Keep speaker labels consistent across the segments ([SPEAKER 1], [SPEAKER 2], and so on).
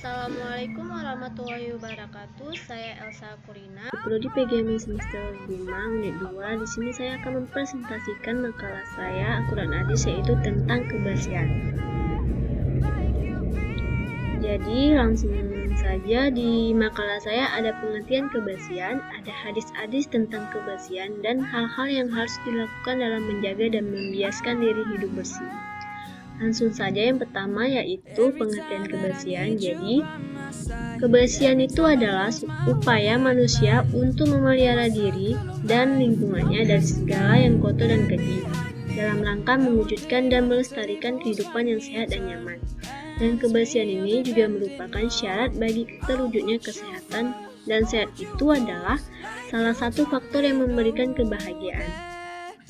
[SPEAKER 1] Assalamualaikum warahmatullahi wabarakatuh. Saya Elsa Kurina.
[SPEAKER 2] Prodi PGMI semester 5 unit 2. Di sini saya akan mempresentasikan makalah saya Al-Quran Hadis, yaitu tentang kebersihan. Jadi langsung saja, di makalah saya ada pengertian kebersihan, ada hadis-hadis tentang kebersihan, dan hal-hal yang harus dilakukan dalam menjaga dan membiaskan diri hidup bersih. Langsung saja, yang pertama yaitu pengertian kebersihan. Jadi, kebersihan itu adalah upaya manusia untuk memelihara diri dan lingkungannya dari segala yang kotor dan keji, dalam rangka mewujudkan dan melestarikan kehidupan yang sehat dan nyaman. Dan kebersihan ini juga merupakan syarat bagi terwujudnya kesehatan, dan sehat itu adalah salah satu faktor yang memberikan kebahagiaan.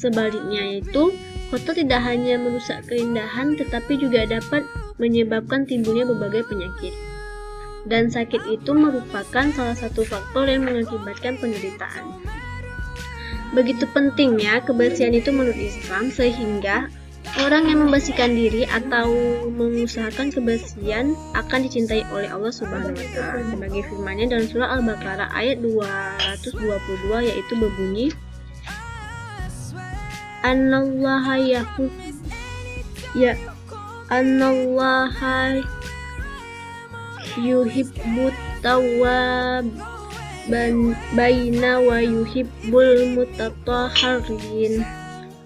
[SPEAKER 2] Sebaliknya yaitu, kotor tidak hanya merusak keindahan, tetapi juga dapat menyebabkan timbulnya berbagai penyakit. Dan sakit itu merupakan salah satu faktor yang mengakibatkan penderitaan. Begitu pentingnya kebersihan itu menurut Islam, sehingga orang yang membersihkan diri atau mengusahakan kebersihan akan dicintai oleh Allah Subhanahu wa Ta'ala. Sebagai firman-Nya dalam surah Al-Baqarah ayat 222, yaitu berbunyi, Anallaha yuhibbut tawwabina wa yuhibbul mutatahhirin,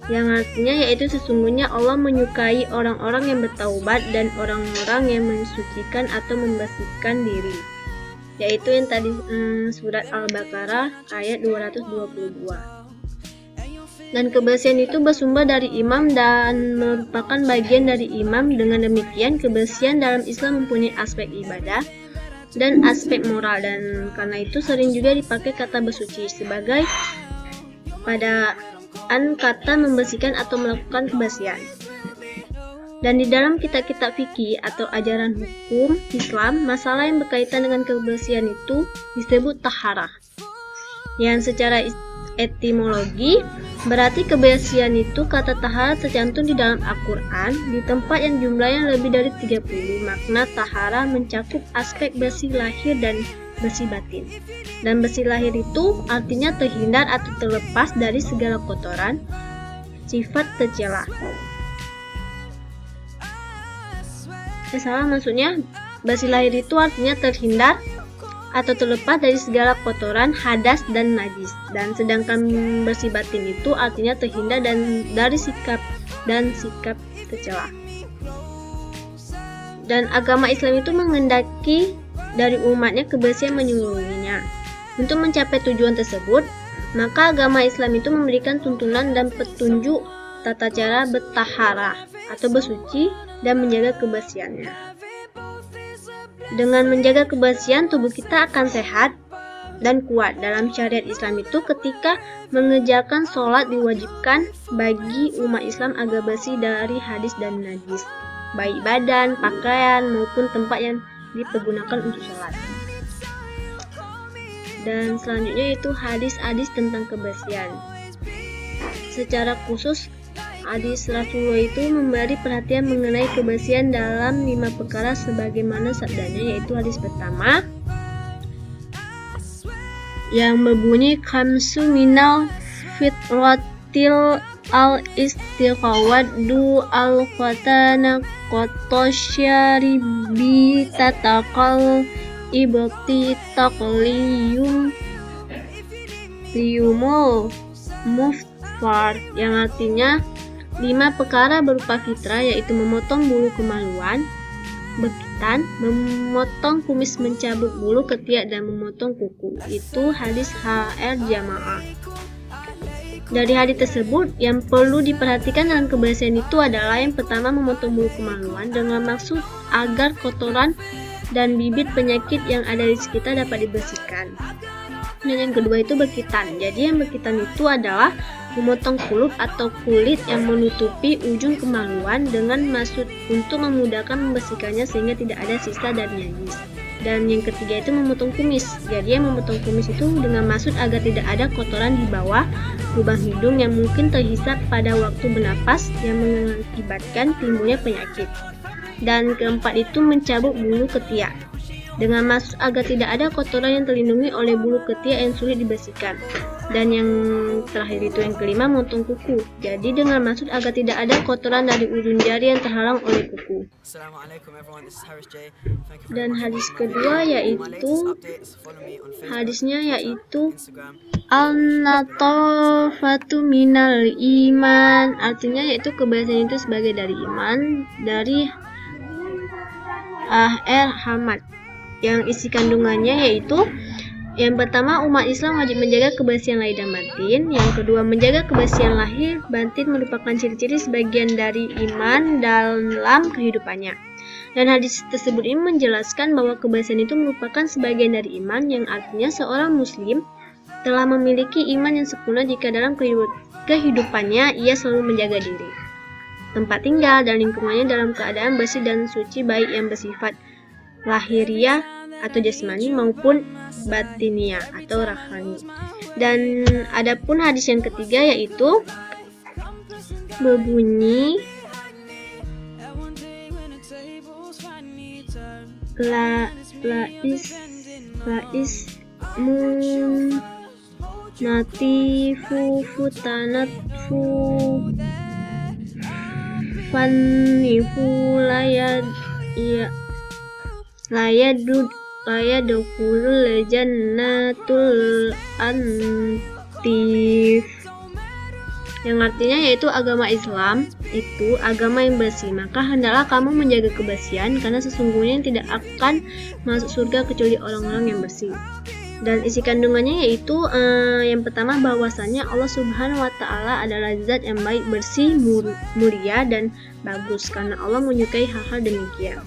[SPEAKER 2] yang artinya yaitu sesungguhnya Allah menyukai orang-orang yang bertaubat dan orang-orang yang mensucikan atau membersihkan diri, yaitu yang tadi surat Al-Baqarah ayat 222. Dan kebersihan itu bersumber dari imam dan merupakan bagian dari imam. Dengan demikian, kebersihan dalam Islam mempunyai aspek ibadah dan aspek moral, dan karena itu sering juga dipakai kata bersuci sebagai padaan kata membersihkan atau melakukan kebersihan. Dan di dalam kitab-kitab fikih atau ajaran hukum Islam, masalah yang berkaitan dengan kebersihan itu disebut taharah, yang secara etimologi berarti kebersihan itu. Kata taharat tercantum di dalam Al-Quran di tempat yang jumlahnya lebih dari 30. Makna tahara mencakup aspek bersih lahir dan bersih batin. Dan bersih lahir itu artinya terhindar atau terlepas dari segala kotoran, sifat tercela. Maksudnya bersih lahir itu artinya terhindar atau terlepas dari segala kotoran, hadas, dan najis. Dan sedangkan bersih batin itu artinya terhindar dari sikap tercela. Dan agama Islam itu menghendaki dari umatnya kebersihan menyeluruhnya. Untuk mencapai tujuan tersebut, maka agama Islam itu memberikan tuntunan dan petunjuk tata cara bertaharah atau bersuci dan menjaga kebersihannya. Dengan menjaga kebersihan, tubuh kita akan sehat dan kuat. Dalam syariat Islam itu, ketika mengerjakan sholat diwajibkan bagi umat Islam agar bersih dari hadis dan najis, baik badan, pakaian, maupun tempat yang dipergunakan untuk sholat. Dan selanjutnya itu hadis-hadis tentang kebersihan. Secara khusus, hadis Rasulullah itu memberi perhatian mengenai kebersihan dalam 5 perkara sebagaimana sabdanya, yaitu hadis pertama yang berbunyi khamsu minal fitratil al-istiqawadu al-qatana qatosyaribi tatakal ibti taqliyum liyumul muftar, yang artinya 5 perkara berupa fitrah, yaitu memotong bulu kemaluan, bekitan, memotong kumis, mencabut bulu ketiak, dan memotong kuku. Itu hadis HR Jamaah. Dari hadis tersebut, yang perlu diperhatikan dalam kebersihan itu adalah yang pertama, memotong bulu kemaluan dengan maksud agar kotoran dan bibit penyakit yang ada di sekitar dapat dibersihkan. Dan yang kedua itu bekitan. Jadi yang bekitan itu adalah memotong kulit atau kulit yang menutupi ujung kemaluan dengan maksud untuk memudahkan membersihkannya sehingga tidak ada sisa dan najis. Dan yang ketiga itu memotong kumis. Jadi yang memotong kumis itu dengan maksud agar tidak ada kotoran di bawah lubang hidung yang mungkin terhisap pada waktu bernapas yang mengakibatkan timbulnya penyakit. Dan keempat itu mencabut bulu ketiak. dengan maksud agar tidak ada kotoran yang terlindungi oleh bulu ketiak yang sulit dibersihkan. Dan yang terakhir itu yang kelima, memotong kuku. Jadi dengan maksud agar tidak ada kotoran dari ujung jari yang terhalang oleh kuku. Dan hadis kedua hadisnya yaitu Al-natafatu minal iman, artinya yaitu kebersihan itu sebagai dari iman, dari Hamad, yang isi kandungannya yaitu yang pertama, umat Islam wajib menjaga kebersihan lahir dan batin. Yang kedua, menjaga kebersihan lahir batin merupakan ciri-ciri sebagian dari iman dalam kehidupannya. Dan hadis tersebut ini menjelaskan bahwa kebersihan itu merupakan sebagian dari iman, yang artinya seorang muslim telah memiliki iman yang sempurna jika dalam kehidupannya ia selalu menjaga diri, tempat tinggal, dan lingkungannya dalam keadaan bersih dan suci, baik yang bersifat lahiriah atau jasmani maupun batiniah atau rohani. Dan adapun hadis yang ketiga yaitu berbunyi mun natifu futanatfu fannifu layadkhulul jannatul antif, yang artinya yaitu agama Islam itu agama yang bersih, maka hendaklah kamu menjaga kebersihan, karena sesungguhnya tidak akan masuk surga kecuali orang-orang yang bersih. Dan isi kandungannya yaitu yang pertama, bahwasannya Allah Subhanahu wa Ta'ala adalah zat yang baik, bersih, mulia, dan bagus, karena Allah menyukai hal-hal demikian.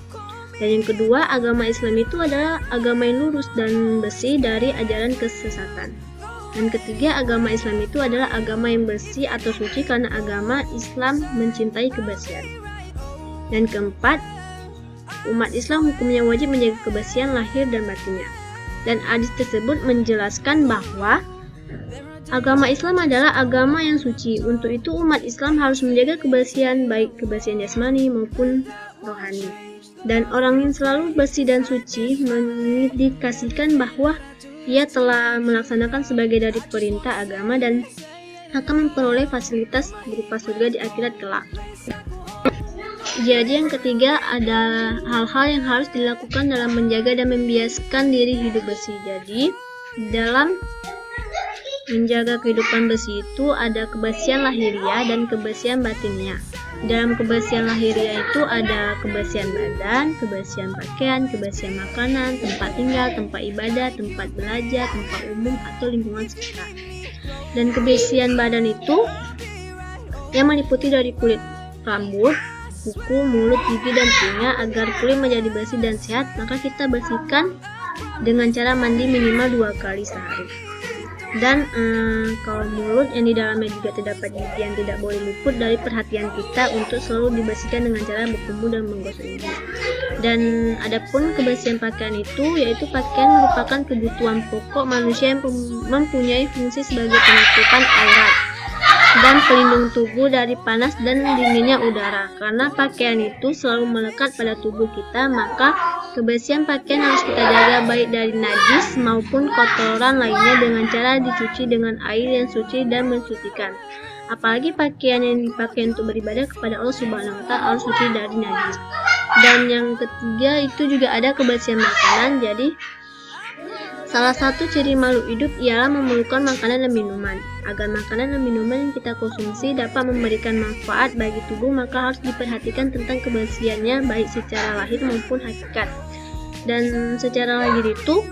[SPEAKER 2] Dan yang kedua, agama Islam itu adalah agama yang lurus dan bersih dari ajaran kesesatan. Dan ketiga, agama Islam itu adalah agama yang bersih atau suci, karena agama Islam mencintai kebersihan. Dan keempat, umat Islam hukumnya wajib menjaga kebersihan lahir dan batinnya. Dan hadis tersebut menjelaskan bahwa agama Islam adalah agama yang suci. Untuk itu umat Islam harus menjaga kebersihan, baik kebersihan jasmani maupun rohani. Dan orang yang selalu bersih dan suci mengindikasikan bahwa ia telah melaksanakan sebagai dari perintah agama dan akan memperoleh fasilitas berupa surga di akhirat kelak. Jadi yang ketiga ada hal-hal yang harus dilakukan dalam menjaga dan membiasakan diri hidup bersih. Jadi dalam menjaga kehidupan bersih itu ada kebersihan lahiriah dan kebersihan batinnya. Dalam kebersihan lahiriah itu ada kebersihan badan, kebersihan pakaian, kebersihan makanan, tempat tinggal, tempat ibadah, tempat belajar, tempat umum atau lingkungan sekitar. Dan kebersihan badan itu yang meliputi dari kulit, rambut, kuku, mulut, gigi, dan telinga. Agar kulit menjadi bersih dan sehat, maka kita bersihkan dengan cara mandi minimal 2 kali sehari. Dan kalau mulut yang di dalamnya juga terdapat gigi yang tidak boleh luput dari perhatian kita untuk selalu dibersihkan dengan cara berkumur dan menggosok gigi. Dan adapun kebersihan pakaian itu yaitu pakaian merupakan kebutuhan pokok manusia yang mempunyai fungsi sebagai penutupan aurat dan pelindung tubuh dari panas dan dinginnya udara. Karena pakaian itu selalu melekat pada tubuh kita, maka kebersihan pakaian harus kita jaga baik dari najis maupun kotoran lainnya dengan cara dicuci dengan air yang suci dan mensucikan. Apalagi pakaian yang dipakai untuk beribadah kepada Allah Subhanahu wa Ta'ala harus suci dari najis. Dan yang ketiga itu juga ada kebersihan makanan. Jadi salah satu ciri makhluk hidup ialah memerlukan makanan dan minuman. Agar makanan dan minuman yang kita konsumsi dapat memberikan manfaat bagi tubuh, maka harus diperhatikan tentang kebersihannya baik secara lahir maupun hakikat. Dan secara lahir itu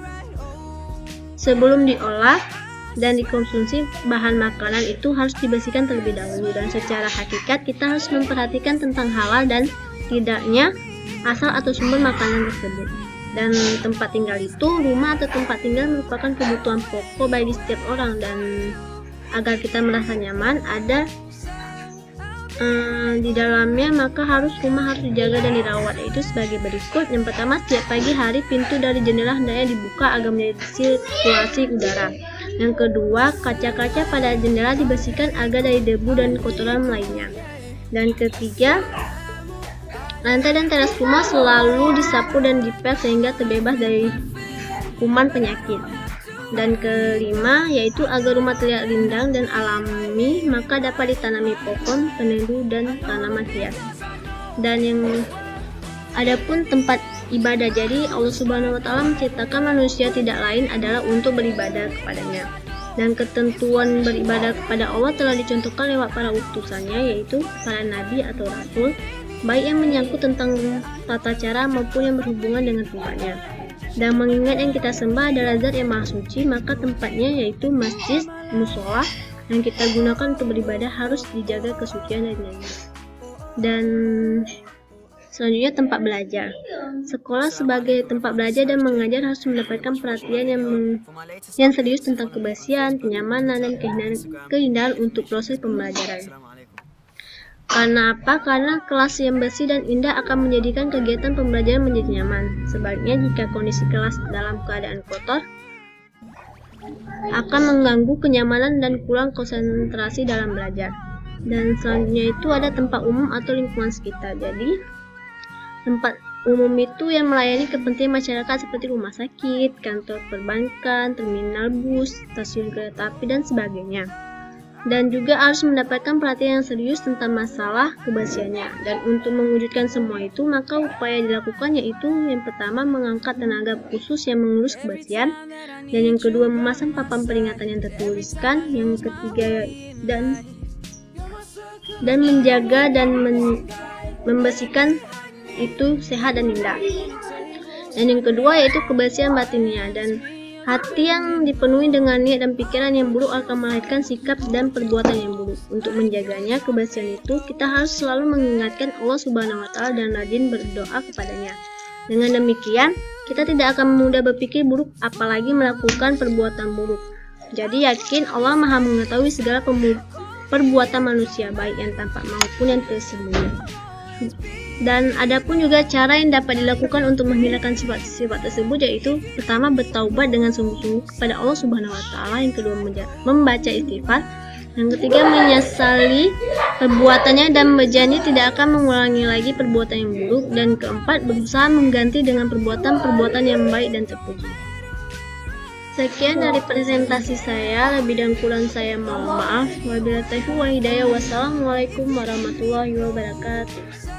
[SPEAKER 2] sebelum diolah dan dikonsumsi bahan makanan itu harus dibersihkan terlebih dahulu. Dan secara hakikat kita harus memperhatikan tentang halal dan tidaknya asal atau sumber makanan tersebut. Dan tempat tinggal itu, rumah atau tempat tinggal merupakan kebutuhan pokok bagi setiap orang, dan agar kita merasa nyaman ada di dalamnya, maka rumah harus dijaga dan dirawat, yaitu sebagai berikut. Yang pertama, setiap pagi hari pintu dari jendela hendaknya dibuka agar menjadi sirkulasi udara. Yang kedua, kaca-kaca pada jendela dibersihkan agar dari debu dan kotoran lainnya. Dan ketiga, Lantai dan teras rumah selalu disapu dan dipel sehingga terbebas dari kuman penyakit. Dan kelima, yaitu agar rumah terlihat rindang dan alami, maka dapat ditanami pohon, penedu, dan tanaman hias. Dan yang adapun tempat ibadah, jadi Allah Subhanahu wa Ta'ala menciptakan manusia tidak lain adalah untuk beribadah kepadanya. Dan ketentuan beribadah kepada Allah telah dicontohkan lewat para utusannya, yaitu para nabi atau rasul, baik yang menyangkut tentang tata cara maupun yang berhubungan dengan tempatnya. Dan mengingat yang kita sembah adalah zat yang maha suci, maka tempatnya yaitu masjid, musola yang kita gunakan untuk beribadah harus dijaga kesucian dan najis. Dan selanjutnya tempat belajar. Sekolah sebagai tempat belajar dan mengajar harus mendapatkan perhatian yang serius tentang kebersihan, kenyamanan, dan keindahan untuk proses pembelajaran. Karena apa? Karena kelas yang bersih dan indah akan menjadikan kegiatan pembelajaran menjadi nyaman. Sebaliknya, jika kondisi kelas dalam keadaan kotor, akan mengganggu kenyamanan dan kurang konsentrasi dalam belajar. Dan selanjutnya itu ada tempat umum atau lingkungan sekitar. Jadi, tempat umum itu yang melayani kepentingan masyarakat seperti rumah sakit, kantor perbankan, terminal bus, stasiun kereta api, dan sebagainya. Dan juga harus mendapatkan perhatian yang serius tentang masalah kebersihannya. Dan untuk mewujudkan semua itu, maka upaya dilakukan yaitu yang pertama menganggap tenaga khusus yang mengurus kebersihan, dan yang kedua memasang papan peringatan yang tertuliskan, yang ketiga dan menjaga dan membersihkan itu sehat dan indah. Dan yang kedua yaitu kebersihan batinnya, dan hati yang dipenuhi dengan niat dan pikiran yang buruk akan melahirkan sikap dan perbuatan yang buruk. Untuk menjaganya kebersihan itu, kita harus selalu mengingatkan Allah Subhanahu wa Ta'ala dan rajin berdoa kepadanya. Dengan demikian, kita tidak akan mudah berpikir buruk apalagi melakukan perbuatan buruk. Jadi yakin Allah Maha mengetahui segala perbuatan manusia, baik yang tampak maupun yang tersembunyi. Dan adapun juga cara yang dapat dilakukan untuk menghilangkan sifat-sifat tersebut, yaitu pertama bertaubat dengan sungguh-sungguh kepada Allah Subhanahu wa Ta'ala, yang kedua membaca istighfar, yang ketiga menyesali perbuatannya dan berjanji tidak akan mengulangi lagi perbuatan yang buruk, dan keempat berusaha mengganti dengan perbuatan-perbuatan yang baik dan terpuji. Sekian dari presentasi saya, lebih dan kurang saya mohon maaf. Wabillahi taufiq wal hidayah. Wassalamualaikum warahmatullahi wabarakatuh.